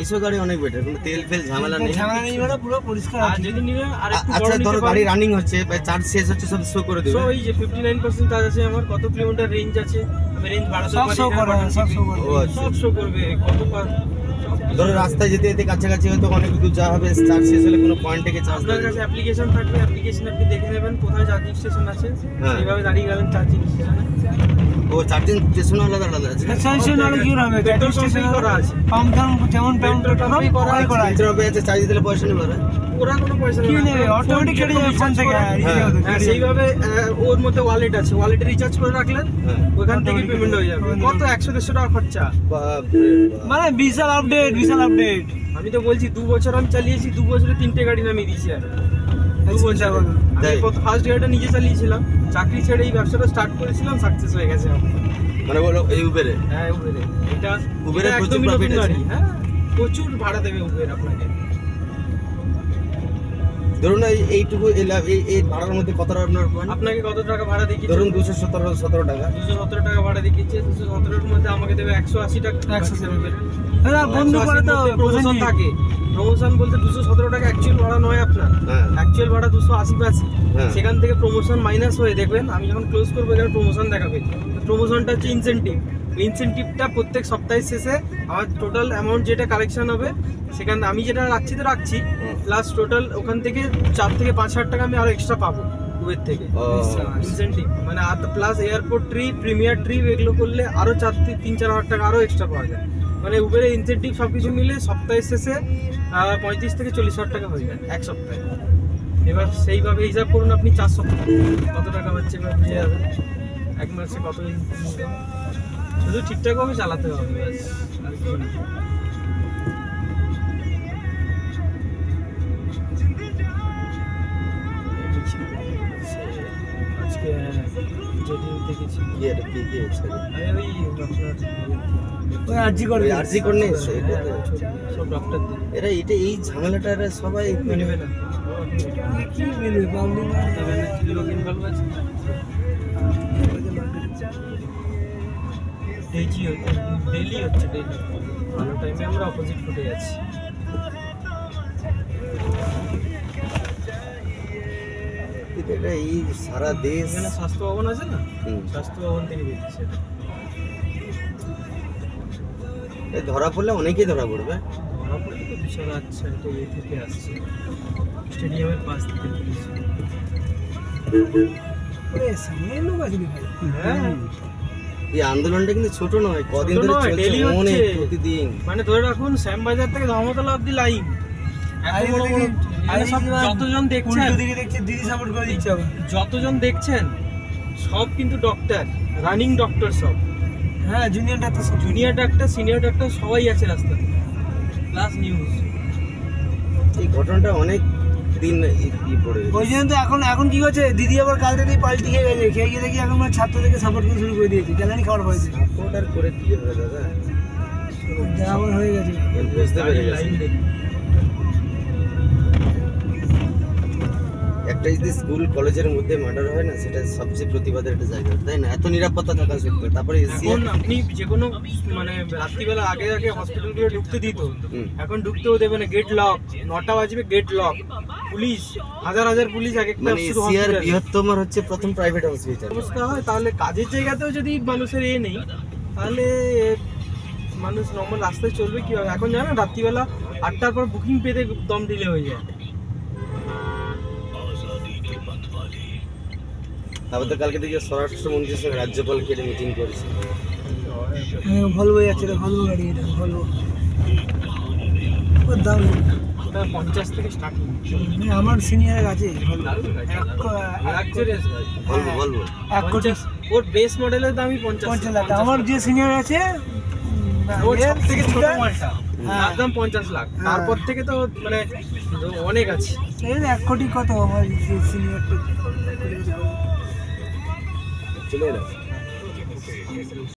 এইসব গাড়ি অনেক বেটার, কোনো তেল ফেল ঝামেলা নেই, মানে পুরো পরিষ্কার। আর যদি নিলে আর একটু আচ্ছা ধরো গাড়ি রানিং হচ্ছে বা চার্জ শেষ হচ্ছে সব শো করে দেবে। সো এই যে 59% চার্জ আছে আমার, কত কিলোমিটার রেঞ্জ আছে, আমি রেঞ্জ বাড়াতে সব পারি, শো করে, সব শো করে। ও আচ্ছা, সব শো করবে কত ধরো রাস্তায় যেতে যেতে কাছাকাছি হয়তো অনেক দূর যাওয়া হবে, চার্জ শেষ হলে কোনো পয়েন্ট থেকে চার্জ আপনার কাছে অ্যাপ্লিকেশন থাকবে, অ্যাপ্লিকেশন আপনি দেখে নেবেন কোথায় চার্জিং স্টেশন আছে, হ্যাঁ। এইভাবে দাঁড়িয়ে গেলেন চার্জিং স্টেশনে। ও চার্জিং স্টেশন আলাদা আলাদা আছে, স্টেশন আর কি হবে, পেট্রোল স্টেশন করা আছে, পাম্প যেমন পেট্রোল পাম্পই করা আছে। পেট্রোল পাম্পে আছে, চার্জ দিলে পয়সা নেবে না? ওরা কোনো পয়সা কি নেবে নেবে, না, অটোমেটিক কেটে যাবে ফোন থেকে। হ্যাঁ, সেইভাবে ওর মধ্যে ওয়ালেট আছে, ওয়ালেটে রিচার্জ করে রাখলেন, হ্যাঁ। ওখান থেকে পেমেন্ট হয়ে যাবে। কত 100-150 টাকা খরচা। বাপরে বাপ। মানে বিশাল আপডেট, বিশাল আপডেট। আমি তো বলছি 2 বছর আমি চালিয়েছি, 2 বছরে 3টে গাড়ি নামিয়ে দিয়েছি। আর 2 বছর আমি ফার্স্ট গাড়িটা নিজে চালিয়েছিলাম, চাকরি ছেড়ে এই ব্যবসাটা স্টার্ট করেছিলাম, সাকসেস হয়ে গেছে আমার। মানে বলো এই উবেরে? হ্যাঁ উবেরে, এটা উবেরে প্রচুর একদমই প্রফিট নতুন আছে। গাড়ি। হ্যাঁ প্রচুর ভাড়া দেবে উবের আপনাকে। ধরুন এইটুকু এই ভাড়ার মধ্যে কত টাকা আপনাকে কত টাকা ভাড়া দেখিয়েছে? ধরুন 217 টাকা। 217 টাকা ভাড়া দেখিয়েছে, 217 এর মধ্যে আমাকে দেবে 180 টাকা। 180 বন্ধু করে তো প্রমোশন থাকে, প্রমোশন বলতে 217 টাকা অ্যাকচুয়াল ভাড়া নয় আপনার, হ্যাঁ অ্যাকচুয়াল ভাড়া 280 হ্যাঁ। সেখান থেকে প্রমোশন মাইনাস হয়ে দেখবেন আমি যখন ক্লোজ করবো এখানে প্রমোশন দেখাবে। প্রমোশনটা হচ্ছে ইনসেনটিভ, ইনসেনটিভটা প্রত্যেক সপ্তাহের শেষে আমার টোটাল অ্যামাউন্ট যেটা কালেকশন হবে সেখানে আমি যেটা রাখছি তো রাখছি, প্লাস টোটাল ওখান থেকে 4 থেকে 5 হাজার টাকা আমি আরো এক্সট্রা পাবো উবের থেকে ইনসেনটিভ। মানে আর plus airport trip, premier trip এগুলো করলে আরো 3-4 হাজার টাকা আরো এক্সট্রা পাওয়া যায়। মানে উবেরের ইনসেনটিভ সব কিছু মিলে সপ্তাহের শেষে 35 থেকে 40 হাজার টাকা হয়ে যায় এক সপ্তাহে। এবার সেইভাবে হিসাব করুন আপনি 4 সপ্তাহ কত টাকা হচ্ছে, এবার বুঝে যাবেন এক মাসে কত ইনকাম। শুধু ঠিকঠাকভাবে চালাতে হবে ব্যাস, আর কিছু না। আজকে যেদিন দেখেছি আরজি করে নিয়েছে সব ডক্টর এরা, এটা এই ঝামেলাটা এরা সবাই মিলবে না, কি মিলবে পাবলিক লোক ইনভলভ আছে। ডেলি হচ্ছে, ডেলি ভালো টাইমে আমরা অপোজিট ফুটে যাচ্ছি। এটা এই সারা দেশ, এখানে স্বাস্থ্য ভবন আছে না, স্বাস্থ্য ভবন থেকে বেরিয়েছে। ধরা পড়লে অনেকেই ধরা পড়বে। ধরা পড়লে তো বিশাল। আচ্ছা এটা এই থেকে আসছে, স্টেডিয়ামের পাশ থেকে বেরিয়েছে। সামনে লোক আছে ভাই। হ্যাঁ এই আন্দোলনটা কিন্তু ছোট নয়, কদিন ধরে চলছে, ডেলি অনেক হচ্ছে প্রতিদিন। মানে ধরে রাখুন শ্যামবাজার থেকে ধর্মতলা অব্দি লাইন। যতজন দেখছেন, দিদি সাপোর্ট করে দিচ্ছে, যতজন দেখছেন সব কিন্তু ডক্টর, রানিং ডক্টর সব। হ্যাঁ junior doctor, junior doctor, senior doctor সবাই আছে রাস্তায়, প্লাস নিউজ। এই ঘটনাটা অনেক দিন পড়ে ওই জন্য তো এখন কি হচ্ছে, দিদি আবার কাল থেকে পাল্টি খেয়ে গেছে, খেয়ে গিয়ে দেখি এখন ছাত্রদেরকে সাপোর্ট করে শুরু করে দিয়েছে, জ্বালানি খাওয়ার হয়েছে। সাপোর্ট আর করে কি হবে দাদা, যা আবার হয়ে গেছে বুঝতে পেরে গেছি। একটা যদি স্কুল কলেজের মধ্যে মার্ডার হয় না, সেটা সবচেয়ে প্রতিবাদের একটা জায়গা, তাই না? এত নিরাপত্তা থাকা সত্ত্বেও তারপরে এখন আপনি যে কোনো মানে রাত্রিবেলা আগে আগে হসপিটালগুলো ঢুকতে দিত, এখন ঢুকতেও দেবে না, গেট লক। 9টা বাজবে গেট লক, পুলিশ হাজার হাজার পুলিশ এক একটা। মানে এশিয়ার বৃহত্তম হচ্ছে প্রথম প্রাইভেট হসপিটাল অবস্থা হয়, তাহলে কাজের জায়গাতেও যদি মানুষের নেই, তাহলে মানুষ নর্মাল রাস্তায় চলবে কিভাবে? এখন জানেন রাত্রিবেলা 8টার পর বুকিং পেতে দম ঢিলে হয়ে যায়। তারপর তো কালকে থেকে স্বরাষ্ট্রমন্ত্রীর সঙ্গে রাজ্যপাল কেটে মিটিং করেছে। ভলভো যাচ্ছে, ভলভো গাড়ি, এটা ভলভো। ওর দাম 50 থেকে স্টার্টিং। আমার সিনিয়র আছে বলবো 1 কোটি, ওর বেস মডেলের দামই 50 লাখ। আমার যে সিনিয়র আছে ওর সব থেকে ছোট মালটা তার দাম 50 লাখ। তারপর থেকে তো মানে অনেক আছে। 1 কোটি কত আমার সিনিয়র চলে এলো।